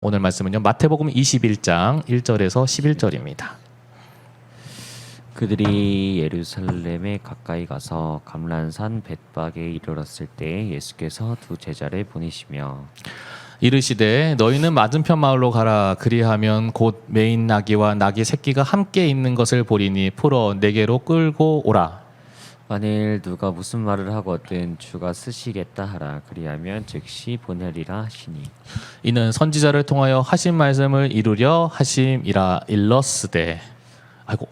오늘 말씀은요 마태복음 21장 1절에서 11절입니다. 그들이 예루살렘에 가까이 가서 감람산 벳박에 이르렀을 때 예수께서 두 제자를 보내시며 이르시되 너희는 맞은편 마을로 가라. 그리하면 곧 매인 나귀와 나귀 새끼가 함께 있는 것을 보리니 풀어 내게로 끌고 오라. 만일 누가 무슨 말을 하거든 주가 쓰시겠다 하라. 그리하면 즉시 보내리라 하시니 이는 선지자를 통하여 하신 말씀을 이루려 하심이라. 일렀으되 아이고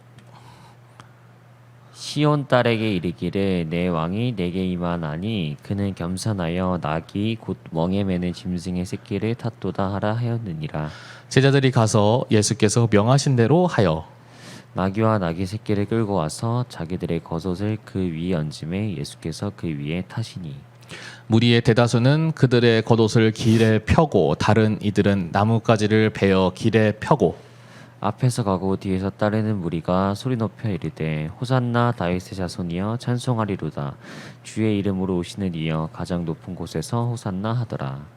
시온 딸에게 이르기를 내 왕이 내게 임하나니 그는 겸손하여 나귀 곧 멍에 매는 짐승의 새끼를 탔도다 하라 하였느니라. 제자들이 가서 예수께서 명하신 대로 하여 나귀와 나귀 새끼를 끌고 와서 자기들의 겉옷을 그 위에 얹음에 예수께서 그 위에 타시니 무리의 대다수는 그들의 겉옷을 길에 펴고 다른 이들은 나뭇가지를 베어 길에 펴고 앞에서 가고 뒤에서 따르는 무리가 소리 높여 이르되 호산나 다윗의 자손이여 찬송하리로다. 주의 이름으로 오시는 이여 가장 높은 곳에서 호산나 하더라.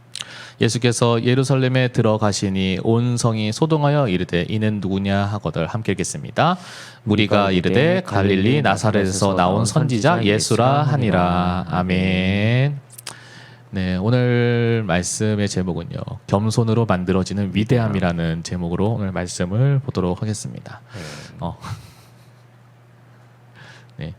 예수께서 예루살렘에 들어가시니 온 성이 소동하여 이르되 이는 누구냐 하거들. 함께 읽겠습니다. 무리가 이르되 갈릴리 나사렛에서 나온 선지자 예수라 하니라. 아멘. 네, 오늘 말씀의 제목은요 겸손으로 만들어지는 위대함이라는 제목으로 오늘 말씀을 보도록 하겠습니다. 네.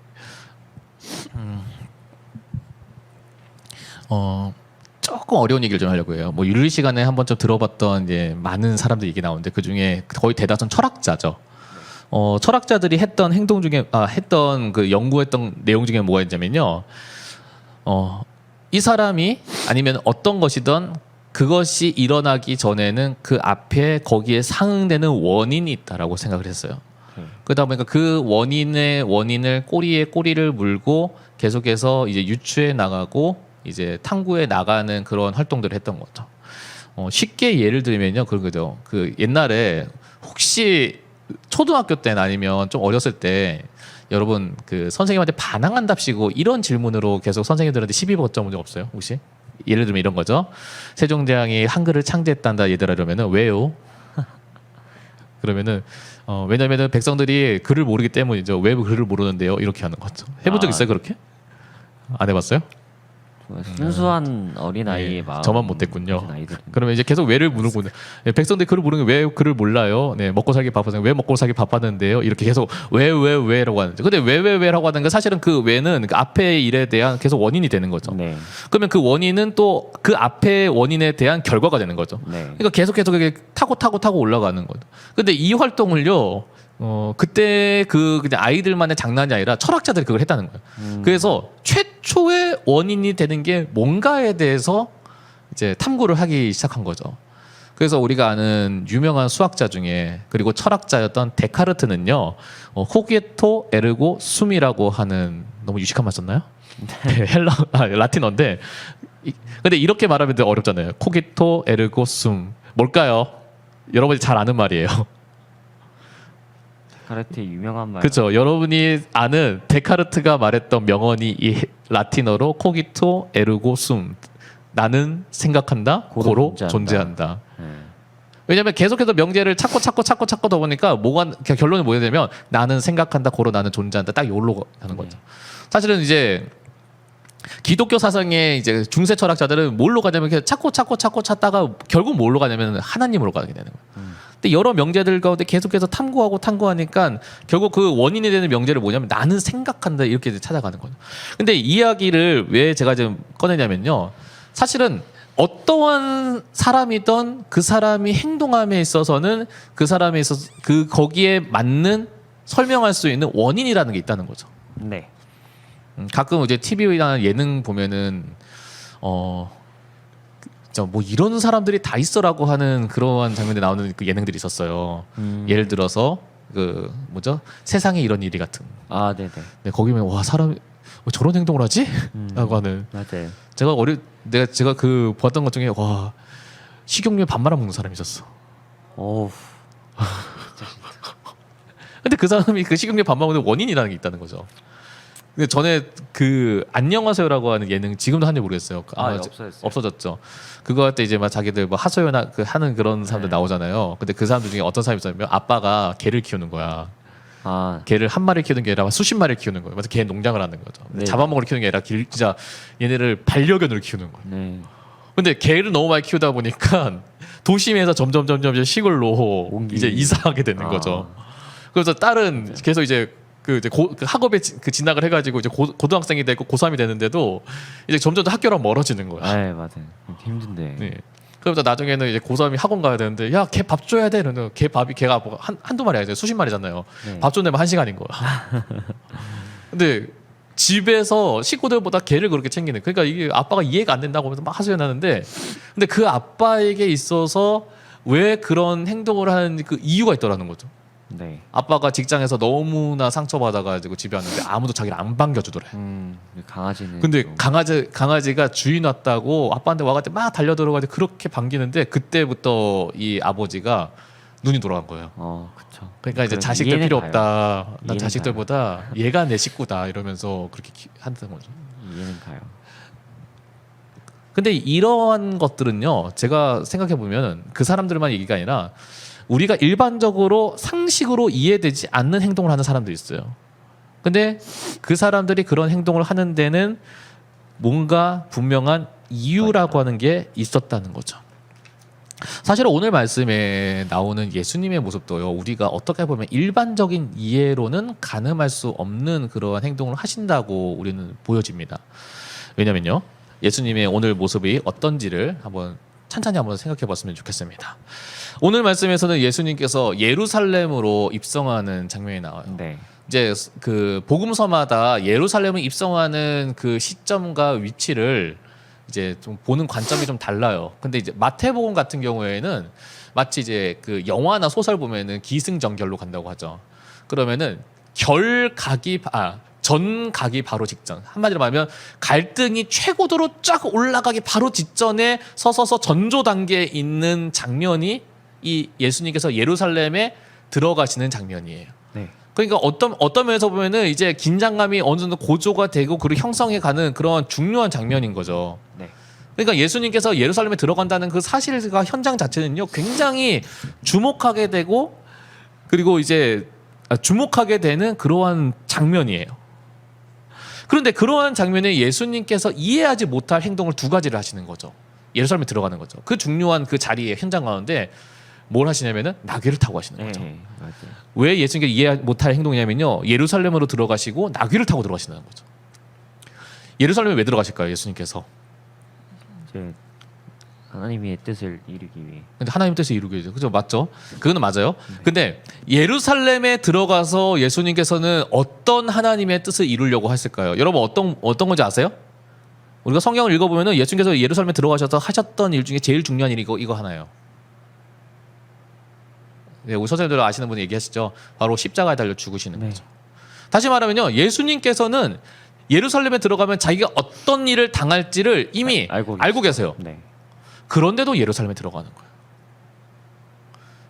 조금 어려운 얘기를 좀 하려고 해요. 뭐 윤리 시간에 한번 좀 들어봤던 이제 많은 사람들 얘기 나오는데 그 중에 거의 대다수는 철학자죠. 철학자들이 했던 행동 중에 했던 그 연구했던 내용 중에 뭐가 있냐면요. 이 사람이 아니면 어떤 것이든 그것이 일어나기 전에는 그 앞에 거기에 상응되는 원인이 있다라고 생각을 했어요. 그러다 보니까 그 원인을 꼬리에 꼬리를 물고 계속해서 이제 유추해 나가고 이제 탐구해 나가는 그런 활동들을 했던 거죠. 쉽게 예를 들면요, 그런 거죠. 그 옛날에 혹시 초등학교 때나 아니면 좀 어렸을 때 여러분 그 선생님한테 반항한답시고 이런 질문으로 계속 선생님들한테 시비 거쳐본 적 없어요? 혹시? 예를 들면 이런 거죠. 세종대왕이 한글을 창제했단다 얘들아 이러면은 왜요? 그러면은 왜냐면은 백성들이 글을 모르기 때문이죠. 왜 글을 모르는데요? 이렇게 하는 거죠. 해본 적 있어요 그렇게? 안 해봤어요? 순수한 어린아이의 마음. 저만 못했군요. 그러면 이제 계속 왜를 물고 백성들이 글을 모르는 게 왜 글을 몰라요? 네, 먹고 살기 바빠서 왜 먹고 살기 바빴는데요? 이렇게 계속 왜라고 하는데 근데 왜라고 하는 게 사실은 그 왜는 그 앞의 일에 대한 계속 원인이 되는 거죠. 네. 그러면 그 원인은 또 그 앞의 원인에 대한 결과가 되는 거죠. 네. 그러니까 계속 이렇게 타고 올라가는 거죠. 근데 이 활동을요. 그때 그냥 아이들만의 장난이 아니라 철학자들이 그걸 했다는 거예요. 그래서 최초의 원인이 되는 게 뭔가에 대해서 이제 탐구를 하기 시작한 거죠. 그래서 우리가 아는 유명한 수학자 중에 그리고 철학자였던 데카르트는요, 호게토 에르고 숨이라고 하는 너무 유식한 말 썼나요? 네, 라틴어인데 근데 이렇게 말하면 되게 어렵잖아요. 코기토 에르고 숨 뭘까요? 여러분이 잘 아는 말이에요. 데카르트의 유명한 말. 그렇죠. 여러분이 아는 데카르트가 말했던 명언이 이 라틴어로 코기토 에르고 숨. 나는 생각한다, 고로 존재한다. 왜냐하면 계속해서 명제를 찾고 보니까 결론이 뭐냐면 나는 생각한다, 고로 나는 존재한다. 딱 요로 하는 거죠. 사실은 이제 기독교 사상의 이제 중세 철학자들은 뭘로 가냐면 찾고 찾다가 결국 뭘로 가냐면 하나님으로 가게 되는 거예요. 근데 여러 명제들 가운데 계속해서 탐구하니까 결국 그 원인이 되는 명제를 뭐냐면 나는 생각한다 이렇게 찾아가는 거죠. 근데 이 이야기를 왜 제가 지금 꺼내냐면요. 사실은 어떠한 사람이든 그 사람이 행동함에 있어서는 그 사람에 있어서 거기에 맞는 설명할 수 있는 원인이라는 게 있다는 거죠. 네. 가끔 이제 TV나 예능 보면은 뭐 이런 사람들이 다 있어라고 하는 그러한 장면들이 나오는 그 예능들이 있었어요. 예를 들어서 그 뭐죠? 세상에 이런 일이 같은. 아, 네네. 네, 거기 보면 와 사람이 왜 저런 행동을 하지? 라고 하는. 맞아요. 제가 그 봤던 것 중에 와 식용유에 밥 말아 먹는 사람이 있었어. 어우. 근데 그 사람이 그 식용유에 밥 말아 먹는 원인이라는 게 있다는 거죠. 근데 전에 그 안녕하세요라고 하는 예능 지금도 하는지 모르겠어요. 아마 없어졌어요. 없어졌죠. 그거 할 때 이제 막 자기들 뭐 하소연하 그 하는 그런 사람들 네. 나오잖아요. 근데 그 사람들 중에 어떤 사람이 있었냐면 아빠가 개를 키우는 거야. 아, 개를 한 마리 키우는 게 아니라 수십 마리를 키우는 거예요. 그래서 개 농장을 하는 거죠. 네. 잡아먹으러 키우는 게 아니라 진짜 얘네를 반려견으로 키우는 거예요. 네. 근데 개를 너무 많이 키우다 보니까 도심에서 점점 이제 시골로 이제 이사하게 되는 아. 거죠. 그래서 딸은 계속 이제 그 학업에 그 진학을 해가지고 이제 고등학생이 되고 고3이 되는데도 이제 점점 더 학교랑 멀어지는 거야. 아, 맞아요. 힘든데. 네. 그러다 나중에는 이제 고3이 학원 가야 되는데 야 걔 밥 줘야 돼. 이러는 걔가 뭐 한두 마리 아니잖아요. 수십 마리잖아요. 네. 밥 좀 내면 1시간인 거야. 근데 집에서 식구들보다 개를 그렇게 챙기는. 그러니까 이게 아빠가 이해가 안 된다고 하면서 막 하소연하는데 근데 그 아빠에게 있어서 왜 그런 행동을 하는 그 이유가 있더라는 거죠. 네. 아빠가 직장에서 너무나 상처받아가지고 집에 왔는데 아무도 자기를 안 반겨주더래. 강아지는. 근데 좀- 강아지가 주인 왔다고 아빠한테 와가지고 막 달려들어가지고 그렇게 반기는데 그때부터 이 아버지가 눈이 돌아간 거예요. 그쵸. 그러니까 이제 그럼 자식들 이해는 필요 가요. 없다. 난 이해는 자식들보다 얘가 내 식구다 이러면서 그렇게 한다는 거죠. 이해는 가요. 근데 이러한 것들은요, 제가 생각해 보면 그 사람들만 얘기가 아니라 우리가 일반적으로 상식으로 이해되지 않는 행동을 하는 사람들이 있어요. 근데 그 사람들이 그런 행동을 하는 데는 뭔가 분명한 이유라고 하는 게 있었다는 거죠. 사실 오늘 말씀에 나오는 예수님의 모습도요, 우리가 어떻게 보면 일반적인 이해로는 가늠할 수 없는 그러한 행동을 하신다고 우리는 보여집니다. 왜냐면요, 예수님의 오늘 모습이 어떤지를 한번 찬찬히 한번 생각해 봤으면 좋겠습니다. 오늘 말씀에서는 예수님께서 예루살렘으로 입성하는 장면이 나와요. 네. 이제 그 복음서마다 예루살렘을 입성하는 그 시점과 위치를 이제 좀 보는 관점이 좀 달라요. 근데 이제 마태복음 같은 경우에는 마치 이제 그 영화나 소설 보면은 기승전결로 간다고 하죠. 그러면은 전 가기 바로 직전. 한마디로 말하면 갈등이 최고도로 쫙 올라가기 바로 직전에 서서서 전조 단계에 있는 장면이 이 예수님께서 예루살렘에 들어가시는 장면이에요. 네. 그러니까 어떤 면에서 보면은 이제 긴장감이 어느 정도 고조가 되고 그리고 형성해 가는 그런 중요한 장면인 거죠. 네. 그러니까 예수님께서 예루살렘에 들어간다는 그 사실과 현장 자체는요, 굉장히 주목하게 되고 그리고 이제 주목하게 되는 그러한 장면이에요. 그런데 그러한 장면에 예수님께서 이해하지 못할 행동을 두 가지를 하시는 거죠. 예루살렘에 들어가는 거죠. 그 중요한 그 자리에 현장 가운데 뭘 하시냐면은 나귀를 타고 가시는 거죠. 네. 맞아요. 왜 예수님께서 이해 못할 행동이냐면요, 예루살렘으로 들어가시고 나귀를 타고 들어가시는 거죠. 예루살렘에 왜 들어가실까요, 예수님께서? 이제 하나님의 뜻을 이루기 위해. 근데 하나님 뜻을 이루기 위해서, 그죠? 맞죠? 그거는 맞아요. 근데 예루살렘에 들어가서 예수님께서는 어떤 하나님의 뜻을 이루려고 하실까요? 여러분 어떤 건지 아세요? 우리가 성경을 읽어보면은 예수님께서 예루살렘에 들어가셔서 하셨던 일 중에 제일 중요한 일이 이거 하나예요. 네, 우리 선생님들 아시는 분이 얘기하시죠. 바로 십자가에 달려 죽으시는 네. 거죠. 다시 말하면요, 예수님께서는 예루살렘에 들어가면 자기가 어떤 일을 당할지를 이미 알고 계세요. 네. 그런데도 예루살렘에 들어가는 거예요.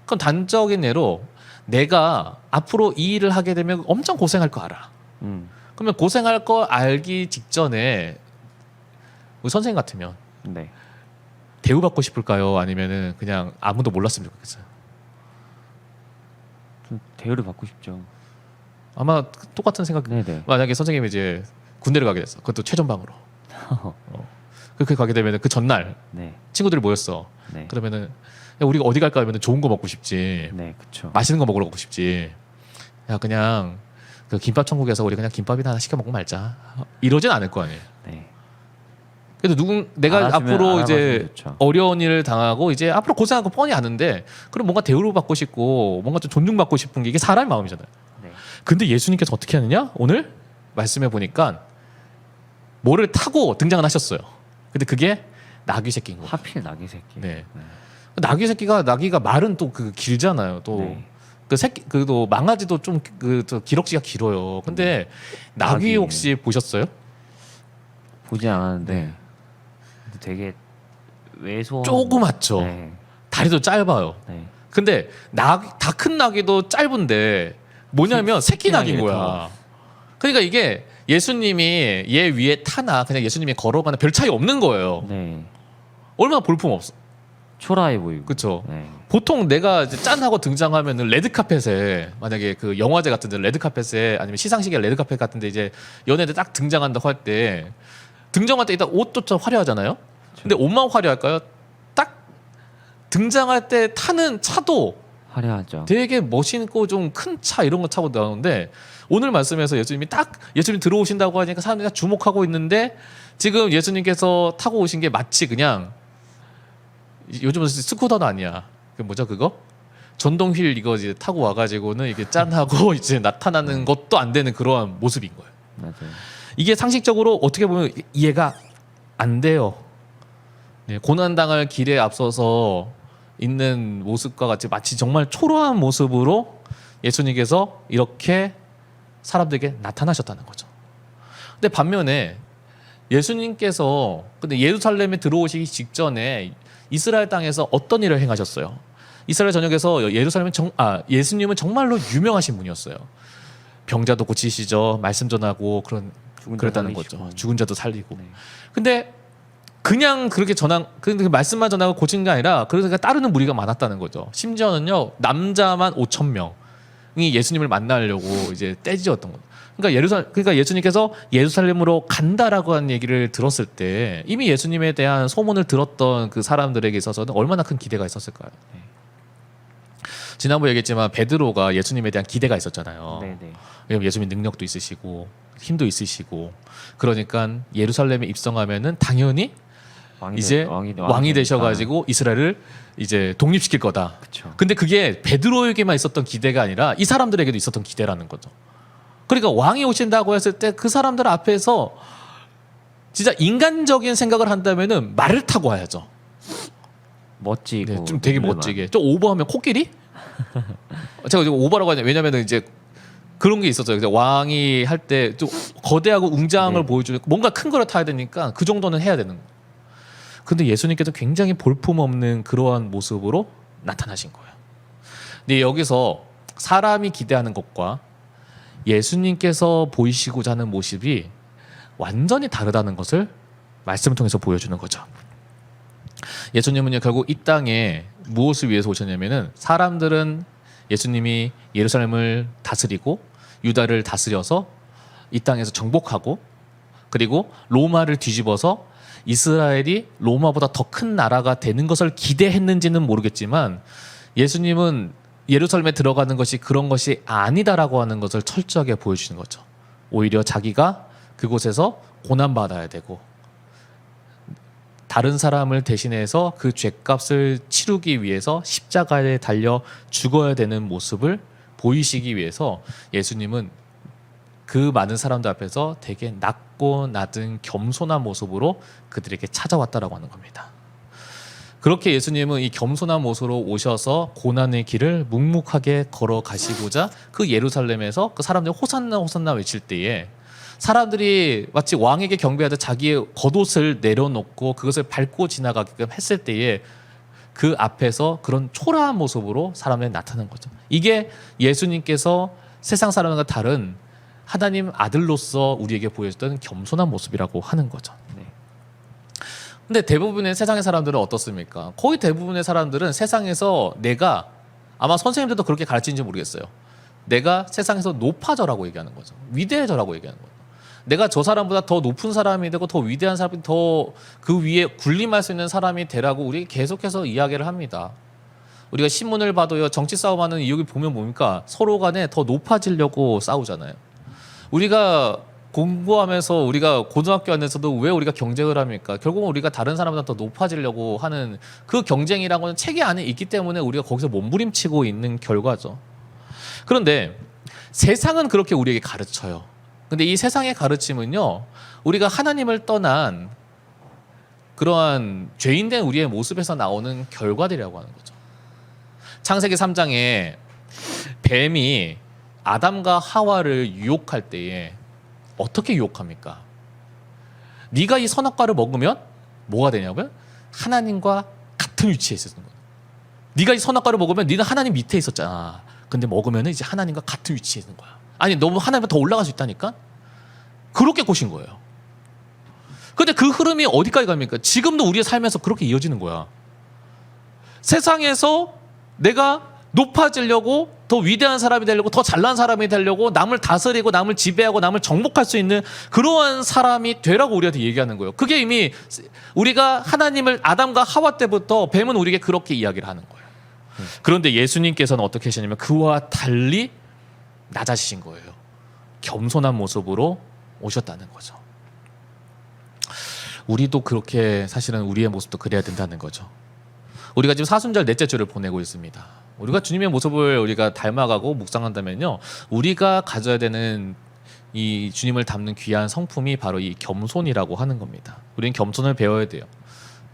그건 단적인 예로 내가 앞으로 이 일을 하게 되면 엄청 고생할 거 알아. 그러면 고생할 거 알기 직전에 우리 선생님 같으면 네. 대우받고 싶을까요? 아니면은 그냥 아무도 몰랐으면 좋겠어요? 좀 대우를 받고 싶죠. 아마 똑같은 생각. 네네. 만약에 선생님이 이제 군대를 가게 됐어. 그것도 최전방으로. 그렇게 가게 되면 그 전날 네. 친구들이 모였어. 네. 그러면은 야, 우리가 어디 갈까 하면 좋은 거 먹고 싶지. 네, 그렇죠. 맛있는 거 먹으러 가고 싶지. 야, 그냥 그 김밥 천국에서 우리 그냥 김밥이나 하나 시켜 먹고 말자. 이러진 않을 거 아니에요. 네. 그래도 내가 앞으로 이제 알아봤으면 좋죠. 어려운 일을 당하고 이제 앞으로 고생하고 뻔히 아는데 그럼 뭔가 대우를 받고 싶고 뭔가 좀 존중받고 싶은 게 이게 사람의 마음이잖아요. 네. 근데 예수님께서 어떻게 하느냐? 오늘 말씀해 보니까 뭐를 타고 등장을 하셨어요. 근데 그게 나귀 새끼인 거예요. 하필 나귀 새끼. 네. 나귀가 말은 또 그 길잖아요. 또 네. 그 새끼 그도 망아지도 좀 그 기럭지가 길어요. 근데 나귀 나귀. 혹시 보셨어요? 보지 않았는데 네. 근데 되게 왜소. 조그맣죠. 네. 다리도 짧아요. 네. 근데 다 큰 나귀도 짧은데 뭐냐면 새끼 나귀인 나귀를 거야. 그러니까 이게 예수님이 얘 위에 타나 그냥 예수님이 걸어가나 별 차이 없는 거예요. 네. 얼마나 볼품 없어. 초라해 보이고. 그렇죠. 네. 보통 내가 이제 짠 하고 등장하면은 레드카펫에 만약에 그 영화제 같은데 레드카펫에 아니면 시상식에 레드카펫 같은데 이제 연예대 딱 등장한다고 할 때 등장할 때 일단 옷도 좀 화려하잖아요. 근데 옷만 화려할까요? 딱 등장할 때 타는 차도 화려하죠. 되게 멋있고 좀 큰 차 이런 거 타고 나오는데 오늘 말씀에서 예수님이 딱 예수님 들어오신다고 하니까 사람들이 다 주목하고 있는데 지금 예수님께서 타고 오신 게 마치 그냥 요즘은 스쿠터도 아니야. 그 뭐죠 그거? 전동 휠 이거 이제 타고 와가지고는 이게 짠하고 이제 나타나는 것도 안 되는 그러한 모습인 거예요. 맞아요. 이게 상식적으로 어떻게 보면 이해가 안 돼요. 네, 고난당할 길에 앞서서 있는 모습과 같이 마치 정말 초라한 모습으로 예수님께서 이렇게 사람들에게 나타나셨다는 거죠. 근데 반면에 예수님께서 근데 예루살렘에 들어오시기 직전에 이스라엘 땅에서 어떤 일을 행하셨어요? 이스라엘 전역에서 예수님은 정말로 유명하신 분이었어요. 병자도 고치시죠. 말씀 전하고 그랬다는 거죠. 죽은 자도 살리고. 네. 근데 그냥 그렇게 그 말씀만 전하고 고친 게 아니라 그러니까 따르는 무리가 많았다는 거죠. 심지어는요 남자만 5천 명이 예수님을 만나려고 이제 떼지었던 거죠. 그러니까 예수님께서 예루살렘으로 간다라고 하는 얘기를 들었을 때 이미 예수님에 대한 소문을 들었던 그 사람들에게 있어서는 얼마나 큰 기대가 있었을까요? 지난번에 얘기했지만 베드로가 예수님에 대한 기대가 있었잖아요. 네네. 왜냐면 예수님 능력도 있으시고 힘도 있으시고 그러니까 예루살렘에 입성하면은 당연히 이제 왕이 되셔가지고 이스라엘을 이제 독립시킬 거다. 그쵸. 근데 그게 베드로에게만 있었던 기대가 아니라 이 사람들에게도 있었던 기대라는 거죠. 그러니까 왕이 오신다고 했을 때 그 사람들 앞에서 진짜 인간적인 생각을 한다면은 말을 타고 와야죠. 멋지고 네, 좀 되게 멋지게. 좀 오버하면 코끼리? 제가 지금 오버라고 하냐? 왜냐면은 이제 그런 게 있었어요. 그래서 왕이 할 때 좀 거대하고 웅장함을 네. 보여주는 뭔가 큰 거를 타야 되니까 그 정도는 해야 되는 거예요. 근데 예수님께서 굉장히 볼품없는 그러한 모습으로 나타나신 거예요. 근데 여기서 사람이 기대하는 것과 예수님께서 보이시고자 하는 모습이 완전히 다르다는 것을 말씀을 통해서 보여주는 거죠. 예수님은요 결국 이 땅에 무엇을 위해서 오셨냐면은 사람들은 예수님이 예루살렘을 다스리고 유다를 다스려서 이 땅에서 정복하고 그리고 로마를 뒤집어서 이스라엘이 로마보다 더 큰 나라가 되는 것을 기대했는지는 모르겠지만 예수님은 예루살렘에 들어가는 것이 그런 것이 아니다라고 하는 것을 철저하게 보여주시는 거죠. 오히려 자기가 그곳에서 고난받아야 되고 다른 사람을 대신해서 그 죄값을 치르기 위해서 십자가에 달려 죽어야 되는 모습을 보이시기 위해서 예수님은 그 많은 사람들 앞에서 되게 낮고 낮은 겸손한 모습으로 그들에게 찾아왔다라고 하는 겁니다. 그렇게 예수님은 이 겸손한 모습으로 오셔서 고난의 길을 묵묵하게 걸어가시고자 그 예루살렘에서 그 사람들이 호산나 호산나 외칠 때에 사람들이 마치 왕에게 경배하듯 자기의 겉옷을 내려놓고 그것을 밟고 지나가게끔 했을 때에 그 앞에서 그런 초라한 모습으로 사람들이 나타난 거죠. 이게 예수님께서 세상 사람과 다른 하나님 아들로서 우리에게 보여줬던 겸손한 모습이라고 하는 거죠. 근데 대부분의 세상의 사람들은 어떻습니까? 거의 대부분의 사람들은 세상에서 내가 아마 선생님들도 그렇게 가르치는지 모르겠어요. 내가 세상에서 높아져라고 얘기하는 거죠. 위대해져라고 얘기하는 거죠. 내가 저 사람보다 더 높은 사람이 되고 더 위대한 사람이 더 그 위에 군림할 수 있는 사람이 되라고 우리 계속해서 이야기를 합니다. 우리가 신문을 봐도요 정치 싸움하는 이유를 보면 뭡니까? 서로 간에 더 높아지려고 싸우잖아요. 우리가 공부하면서 우리가 고등학교 안에서도 왜 우리가 경쟁을 합니까? 결국은 우리가 다른 사람보다 더 높아지려고 하는 그 경쟁이라는 건 체계 안에 있기 때문에 우리가 거기서 몸부림치고 있는 결과죠. 그런데 세상은 그렇게 우리에게 가르쳐요. 근데 이 세상의 가르침은요, 우리가 하나님을 떠난 그러한 죄인된 우리의 모습에서 나오는 결과들이라고 하는 거죠. 창세기 3장에 뱀이 아담과 하와를 유혹할 때에 어떻게 유혹합니까? 네가 이 선악과를 먹으면 뭐가 되냐고요? 하나님과 같은 위치에 있었는 거예요. 네가 이 선악과를 먹으면 네는 하나님 밑에 있었잖아. 근데 먹으면 이제 하나님과 같은 위치에 있는 거야. 아니 너무 하나님보다 더 올라갈 수 있다니까? 그렇게 꼬신 거예요. 근데 그 흐름이 어디까지 갑니까? 지금도 우리의 삶에서 그렇게 이어지는 거야. 세상에서 내가 높아지려고, 더 위대한 사람이 되려고, 더 잘난 사람이 되려고, 남을 다스리고 남을 지배하고 남을 정복할 수 있는 그러한 사람이 되라고 우리한테 얘기하는 거예요. 그게 이미 우리가 하나님을 아담과 하와 때부터 뱀은 우리에게 그렇게 이야기를 하는 거예요. 그런데 예수님께서는 어떻게 하시냐면 그와 달리 낮아지신 거예요. 겸손한 모습으로 오셨다는 거죠. 우리도 그렇게 사실은 우리의 모습도 그래야 된다는 거죠. 우리가 지금 사순절 넷째 주를 보내고 있습니다. 우리가 주님의 모습을 우리가 닮아가고 묵상한다면요, 우리가 가져야 되는 이 주님을 담는 귀한 성품이 바로 이 겸손이라고 하는 겁니다. 우리는 겸손을 배워야 돼요.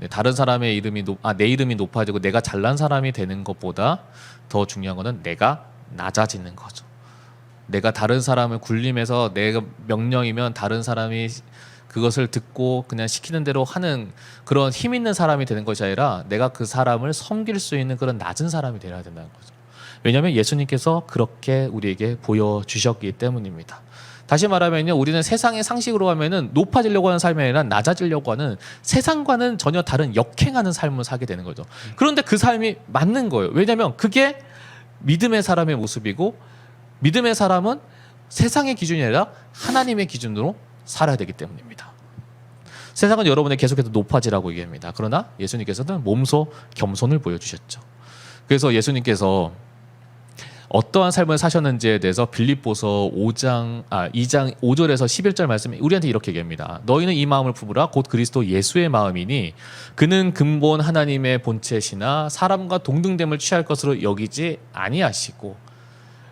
다른 사람의 이름이 내 이름이 높아지고 내가 잘난 사람이 되는 것보다 더 중요한 거는 내가 낮아지는 거죠. 내가 다른 사람을 굴림해서 내가 명령이면 다른 사람이 그것을 듣고 그냥 시키는 대로 하는 그런 힘 있는 사람이 되는 것이 아니라 내가 그 사람을 섬길 수 있는 그런 낮은 사람이 되어야 된다는 거죠. 왜냐하면 예수님께서 그렇게 우리에게 보여주셨기 때문입니다. 다시 말하면요, 우리는 세상의 상식으로 하면은 높아지려고 하는 삶이 아니라 낮아지려고 하는 세상과는 전혀 다른 역행하는 삶을 살게 되는 거죠. 그런데 그 삶이 맞는 거예요. 왜냐하면 그게 믿음의 사람의 모습이고, 믿음의 사람은 세상의 기준이 아니라 하나님의 기준으로 살아야 되기 때문입니다. 세상은 여러분의 계속해서 높아지라고 얘기합니다. 그러나 예수님께서는 몸소 겸손을 보여주셨죠. 그래서 예수님께서 어떠한 삶을 사셨는지에 대해서 빌립보서 2장 5절에서 11절 말씀이 우리한테 이렇게 얘기합니다. 너희는 이 마음을 품으라 곧 그리스도 예수의 마음이니 그는 근본 하나님의 본체시나 사람과 동등됨을 취할 것으로 여기지 아니하시고,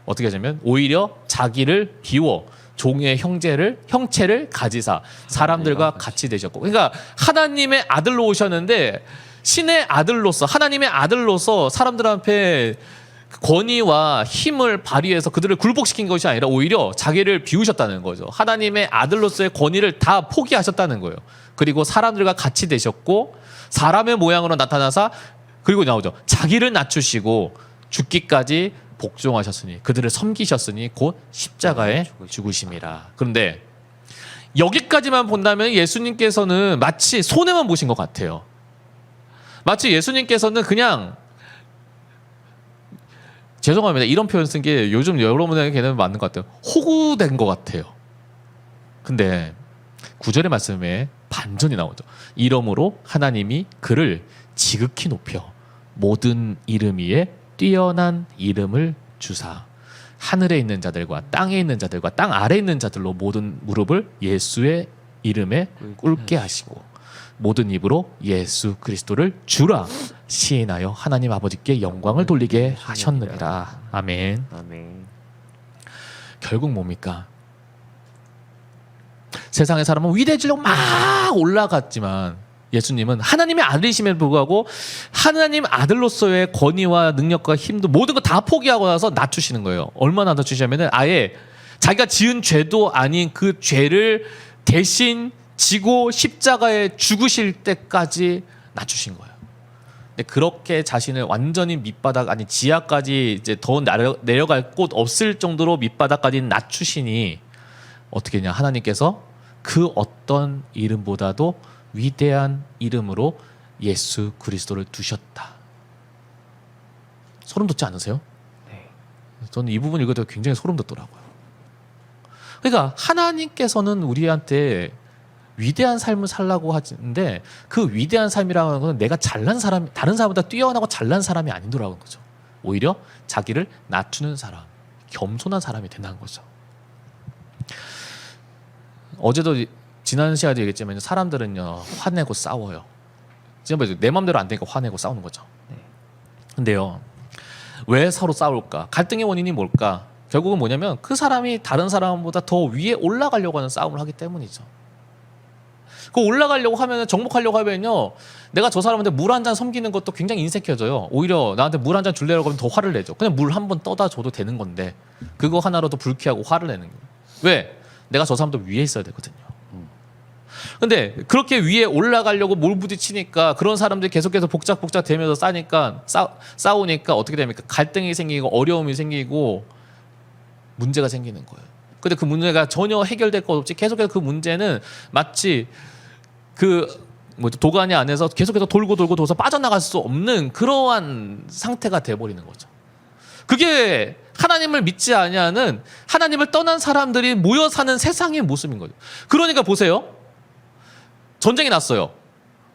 어떻게 하냐면 오히려 자기를 비워 종의 형체를 가지사 사람들과 같이 되셨고, 그러니까 하나님의 아들로 오셨는데 신의 아들로서, 하나님의 아들로서 사람들 앞에 권위와 힘을 발휘해서 그들을 굴복시킨 것이 아니라 오히려 자기를 비우셨다는 거죠. 하나님의 아들로서의 권위를 다 포기하셨다는 거예요. 그리고 사람들과 같이 되셨고 사람의 모양으로 나타나사, 그리고 나오죠, 자기를 낮추시고 죽기까지 복종하셨으니, 그들을 섬기셨으니 곧 십자가에 죽으심이라. 그런데 여기까지만 본다면 예수님께서는 마치 손해만 보신 것 같아요. 마치 예수님께서는 그냥, 죄송합니다, 이런 표현 쓴 게 요즘 여러분에게는 맞는 것 같아요, 호구된 것 같아요. 근데 9절의 말씀에 반전이 나오죠. 이러므로 하나님이 그를 지극히 높여 모든 이름 위에 뛰어난 이름을 주사 하늘에 있는 자들과 땅에 있는 자들과 땅 아래에 있는 자들로 모든 무릎을 예수의 이름에 꿇게 하시고 모든 입으로 예수 그리스도를 주라 시인하여 하나님 아버지께 영광을 돌리게 하셨느니라. 아멘. 아멘. 결국 뭡니까? 세상의 사람은 위대해지려고 막 올라갔지만 예수님은 하나님의 아들이심에도 불구하고 하나님 아들로서의 권위와 능력과 힘도 모든 거 다 포기하고 나서 낮추시는 거예요. 얼마나 낮추시냐면은 아예 자기가 지은 죄도 아닌 그 죄를 대신 지고 십자가에 죽으실 때까지 낮추신 거예요. 근데 그렇게 자신을 완전히 밑바닥, 아니 지하까지 이제 더 내려갈 곳 없을 정도로 밑바닥까지 낮추시니 어떻게 했냐? 하나님께서 그 어떤 이름보다도 위대한 이름으로 예수 그리스도를 두셨다. 소름 돋지 않으세요? 네. 저는 이 부분 읽을 때 굉장히 소름 돋더라고요. 그러니까 하나님께서는 우리한테 위대한 삶을 살라고 하는데 그 위대한 삶이라는 건 내가 잘난 사람, 다른 사람보다 뛰어나고 잘난 사람이 아니더라고요. 거죠. 오히려 자기를 낮추는 사람, 겸손한 사람이 된다는 거죠. 어제도 지난 시간에 얘기했지만 사람들은요 화내고 싸워요. 지금 내 마음대로 안 되니까 화내고 싸우는 거죠. 근데요, 왜 서로 싸울까? 갈등의 원인이 뭘까? 결국은 뭐냐면 그 사람이 다른 사람보다 더 위에 올라가려고 하는 싸움을 하기 때문이죠. 그 올라가려고 하면, 정복하려고 하면요, 내가 저 사람한테 물 한 잔 섬기는 것도 굉장히 인색해져요. 오히려 나한테 물 한 잔 줄래라고 하면 더 화를 내죠. 그냥 물 한 번 떠다 줘도 되는 건데 그거 하나로도 불쾌하고 화를 내는 거예요. 왜? 내가 저 사람도 위에 있어야 되거든요. 근데 그렇게 위에 올라가려고 몰부딪히니까 그런 사람들이 계속해서 복작복작 되면서 싸우니까 어떻게 됩니까? 갈등이 생기고 어려움이 생기고 문제가 생기는 거예요. 근데 그 문제가 전혀 해결될 것 없이 계속해서 그 문제는 마치 도가니 안에서 계속해서 돌고 돌아서 빠져나갈 수 없는 그러한 상태가 돼버리는 거죠. 그게 하나님을 믿지 아니하는, 하나님을 떠난 사람들이 모여 사는 세상의 모습인 거죠. 그러니까 보세요. 전쟁이 났어요.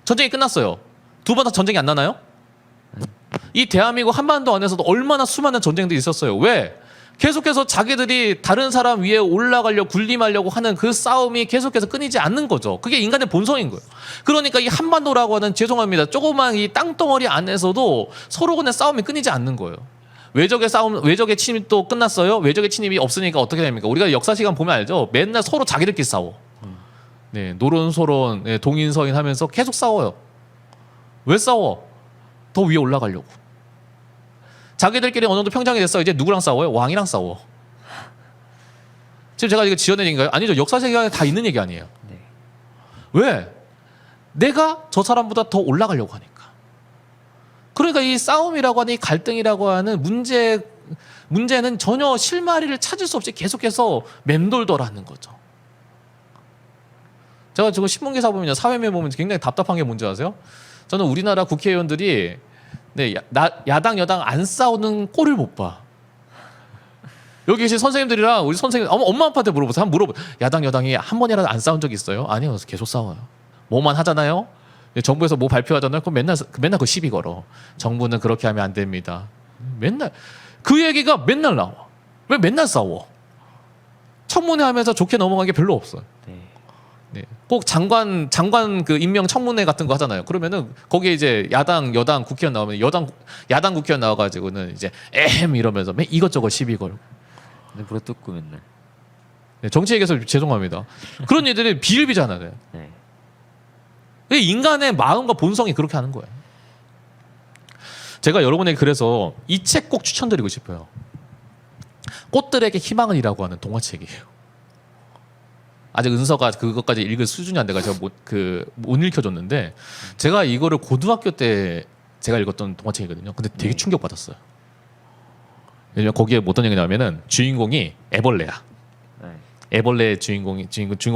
전쟁이 끝났어요. 두 번 다 전쟁이 안 나나요? 이 대한민국 한반도 안에서도 얼마나 수많은 전쟁들이 있었어요. 왜? 계속해서 자기들이 다른 사람 위에 올라가려고 군림하려고 하는 그 싸움이 계속해서 끊이지 않는 거죠. 그게 인간의 본성인 거예요. 그러니까 이 한반도라고 하는, 죄송합니다, 조그만 이 땅덩어리 안에서도 서로 간의 싸움이 끊이지 않는 거예요. 외적의 싸움, 외적의 침입 또 끝났어요. 외적의 침입이 없으니까 어떻게 됩니까? 우리가 역사 시간 보면 알죠. 맨날 서로 자기들끼리 싸워. 네, 노론소론, 네, 동인서인 하면서 계속 싸워요. 왜 싸워? 더 위에 올라가려고. 자기들끼리 어느 정도 평정이 됐어. 이제 누구랑 싸워요? 왕이랑 싸워. 지금 제가 이거 지어낸 얘기인가요? 아니죠. 역사적인 다 있는 얘기 아니에요. 네. 왜? 내가 저 사람보다 더 올라가려고 하니까. 그러니까 이 싸움이라고 하는, 이 갈등이라고 하는 문제는 전혀 실마리를 찾을 수 없이 계속해서 맴돌더라는 거죠. 제가 지금 신문기사 보면, 사회면에 보면 굉장히 답답한 게 뭔지 아세요? 저는 우리나라 국회의원들이 야당 여당 안 싸우는 꼴을 못 봐. 여기 계신 선생님들이랑 우리 선생님, 엄마 아빠한테 물어보세요. 한번 물어보. 야당 여당이 한 번이라도 안 싸운 적 있어요? 아니요. 계속 싸워요. 뭐만 하잖아요. 정부에서 뭐 발표하잖아요. 그럼 맨날 그 시비 걸어. 정부는 그렇게 하면 안 됩니다. 맨날 그 얘기가 맨날 나와. 왜 맨날 싸워? 청문회 하면서 좋게 넘어간 게 별로 없어요. 네. 네. 꼭 장관 그 임명 청문회 같은 거 하잖아요. 그러면은 거기에 이제 야당 여당 국회의원 나오면 야당 국회의원 나와가지고는 이제 이러면서 맨 이것저것 시비 걸고. 네, 물어뜯고 맨날. 네, 정치 얘기해서 죄송합니다. 그런 일들이 비일비재하나요. 네. 인간의 마음과 본성이 그렇게 하는 거예요. 제가 여러분에게 그래서 이 책 꼭 추천드리고 싶어요. 꽃들에게 희망을이라고 하는 동화책이에요. 아직 은서가 그것까지 읽을 수준이 안 돼가 제가 못 읽혀줬는데, 제가 이거를 고등학교 때 제가 읽었던 동화책이거든요. 근데 되게 충격받았어요. 왜냐면 거기에 어떤 얘기 나오면은 주인공이 애벌레야. 네. 애벌레 주인공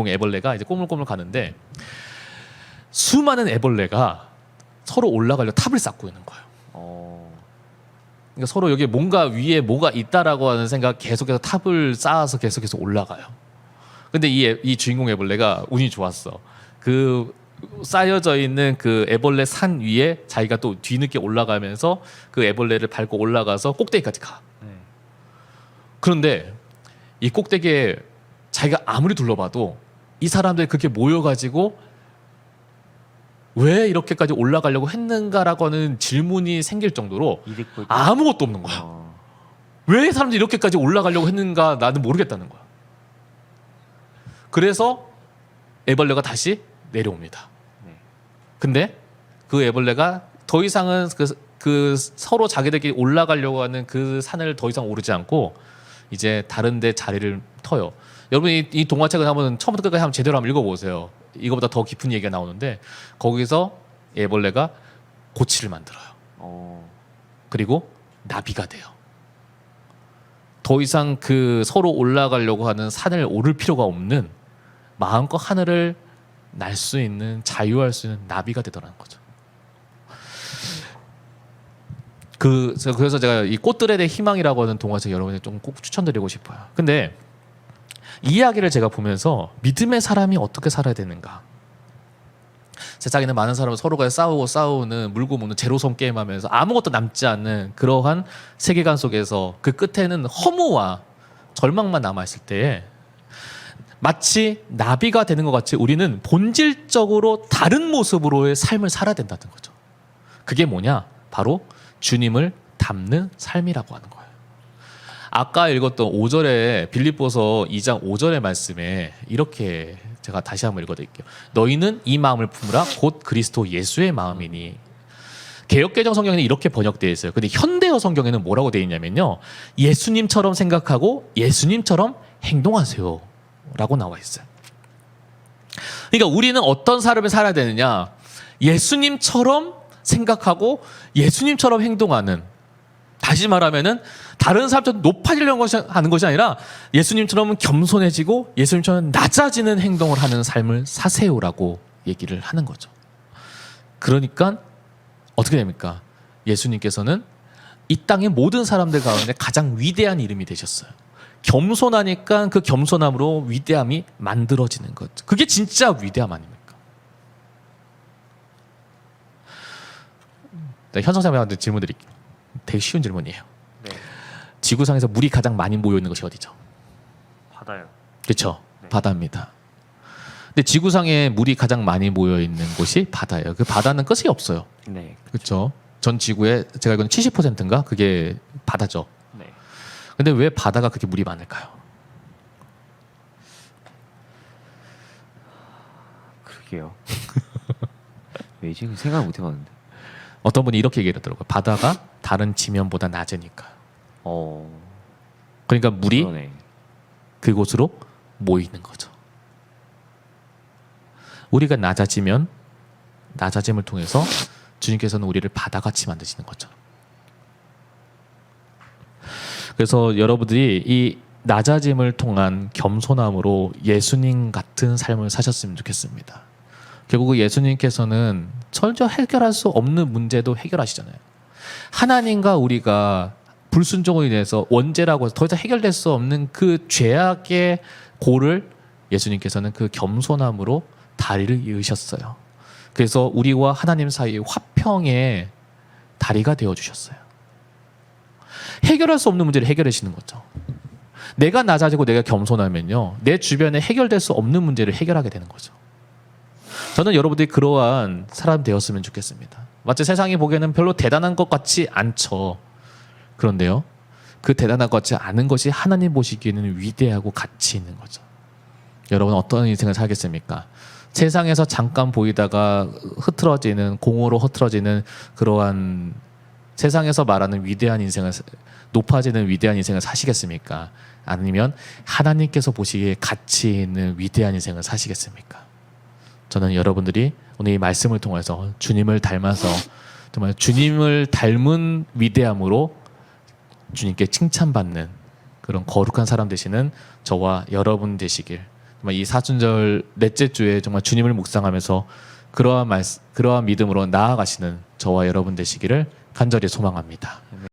애벌레가 이제 꼬물꼬물 가는데 수많은 애벌레가 서로 올라가려 탑을 쌓고 있는 거예요. 그러니까 서로 여기 뭔가 위에 뭐가 있다라고 하는 생각, 계속해서 탑을 쌓아서 계속해서 올라가요. 근데 이 주인공 애벌레가 운이 좋았어. 그 쌓여져 있는 그 애벌레 산 위에 자기가 또 뒤늦게 올라가면서 그 애벌레를 밟고 올라가서 꼭대기까지 가. 네. 그런데 이 꼭대기에 자기가 아무리 둘러봐도 이 사람들이 그렇게 모여가지고 왜 이렇게까지 올라가려고 했는가라고 하는 질문이 생길 정도로 아무것도 없는 거야. 왜 사람들이 이렇게까지 올라가려고 했는가 나는 모르겠다는 거야. 그래서 애벌레가 다시 내려옵니다. 근데 그 애벌레가 더 이상은 그 서로 자기들끼리 올라가려고 하는 그 산을 더 이상 오르지 않고 이제 다른 데 자리를 터요. 여러분이 이 동화책을 한번 처음부터 끝까지 한번 제대로 한번 읽어보세요. 이거보다 더 깊은 얘기가 나오는데 거기서 애벌레가 고치를 만들어요. 그리고 나비가 돼요. 더 이상 그 서로 올라가려고 하는 산을 오를 필요가 없는, 마음껏 하늘을 날 수 있는, 자유할 수 있는 나비가 되더라는 거죠. 그래서 제가 이 꽃들에 대해 희망이라고 하는 동화책 여러분에게 좀 꼭 추천드리고 싶어요. 근데 이 이야기를 제가 보면서 믿음의 사람이 어떻게 살아야 되는가? 세상에는 많은 사람은 서로가 싸우는 물고 먹는 제로섬 게임하면서 아무것도 남지 않는 그러한 세계관 속에서 그 끝에는 허무와 절망만 남아있을 때에 마치 나비가 되는 것 같이 우리는 본질적으로 다른 모습으로의 삶을 살아야 된다는 거죠. 그게 뭐냐? 바로 주님을 닮는 삶이라고 하는 거예요. 아까 읽었던 5절에 빌립보서 2장 5절의 말씀에 이렇게 제가 다시 한번 읽어드릴게요. 너희는 이 마음을 품으라 곧 그리스도 예수의 마음이니. 개역개정 성경에는 이렇게 번역되어 있어요. 근데 현대어 성경에는 뭐라고 되어 있냐면요, 예수님처럼 생각하고 예수님처럼 행동하세요 라고 나와 있어요. 그러니까 우리는 어떤 삶을 살아야 되느냐? 예수님처럼 생각하고 예수님처럼 행동하는, 다시 말하면은 다른 사람처럼 높아지려고 하는 것이 아니라 예수님처럼 겸손해지고 예수님처럼 낮아지는 행동을 하는 삶을 사세요라고 얘기를 하는 거죠. 그러니까 어떻게 됩니까? 예수님께서는 이 땅의 모든 사람들 가운데 가장 위대한 이름이 되셨어요. 겸손하니까 그 겸손함으로 위대함이 만들어지는 거죠. 그게 진짜 위대함 아닙니까? 네, 현성사님한테 질문 드릴게요. 되게 쉬운 질문이에요. 네. 지구상에서 물이 가장 많이 모여 있는 것이 어디죠? 바다요. 그렇죠. 네. 바다입니다. 근데 지구상에 물이 가장 많이 모여 있는 곳이 바다예요. 그 바다는 끝이 없어요. 네. 그렇죠. 전 지구의 제가 알기로는 70%인가 그게 바다죠. 네. 근데 왜 바다가 그렇게 물이 많을까요? 그러게요. 왜지? 생각 못 해봤는데. 어떤 분이 이렇게 얘기하더라고요. 바다가 다른 지면보다 낮으니까. 그러니까 물이 그러네. 그곳으로 모이는 거죠. 우리가 낮아지면 낮아짐을 통해서 주님께서는 우리를 바다같이 만드시는 거죠. 그래서 여러분들이 이 낮아짐을 통한 겸손함으로 예수님 같은 삶을 사셨으면 좋겠습니다. 결국 예수님께서는 철저 해결할 수 없는 문제도 해결하시잖아요. 하나님과 우리가 불순종으로 인해서 원죄라고 해서 더 이상 해결될 수 없는 그 죄악의 고를 예수님께서는 그 겸손함으로 다리를 이으셨어요. 그래서 우리와 하나님 사이의 화평의 다리가 되어주셨어요. 해결할 수 없는 문제를 해결하시는 거죠. 내가 낮아지고 내가 겸손하면요, 내 주변에 해결될 수 없는 문제를 해결하게 되는 거죠. 저는 여러분들이 그러한 사람 되었으면 좋겠습니다. 마치 세상이 보기에는 별로 대단한 것 같지 않죠. 그런데요, 그 대단한 것 같지 않은 것이 하나님 보시기에는 위대하고 가치 있는 거죠. 여러분 어떤 인생을 살겠습니까? 세상에서 잠깐 보이다가 흐트러지는, 공으로 흐트러지는 그러한 세상에서 말하는 위대한 인생을, 높아지는 위대한 인생을 사시겠습니까? 아니면 하나님께서 보시기에 가치 있는 위대한 인생을 사시겠습니까? 저는 여러분들이 오늘 이 말씀을 통해서 주님을 닮아서 정말 주님을 닮은 위대함으로 주님께 칭찬받는 그런 거룩한 사람 되시는 저와 여러분 되시길, 정말 이 사순절 넷째 주에 정말 주님을 묵상하면서 그러한 믿음으로 나아가시는 저와 여러분 되시기를 간절히 소망합니다.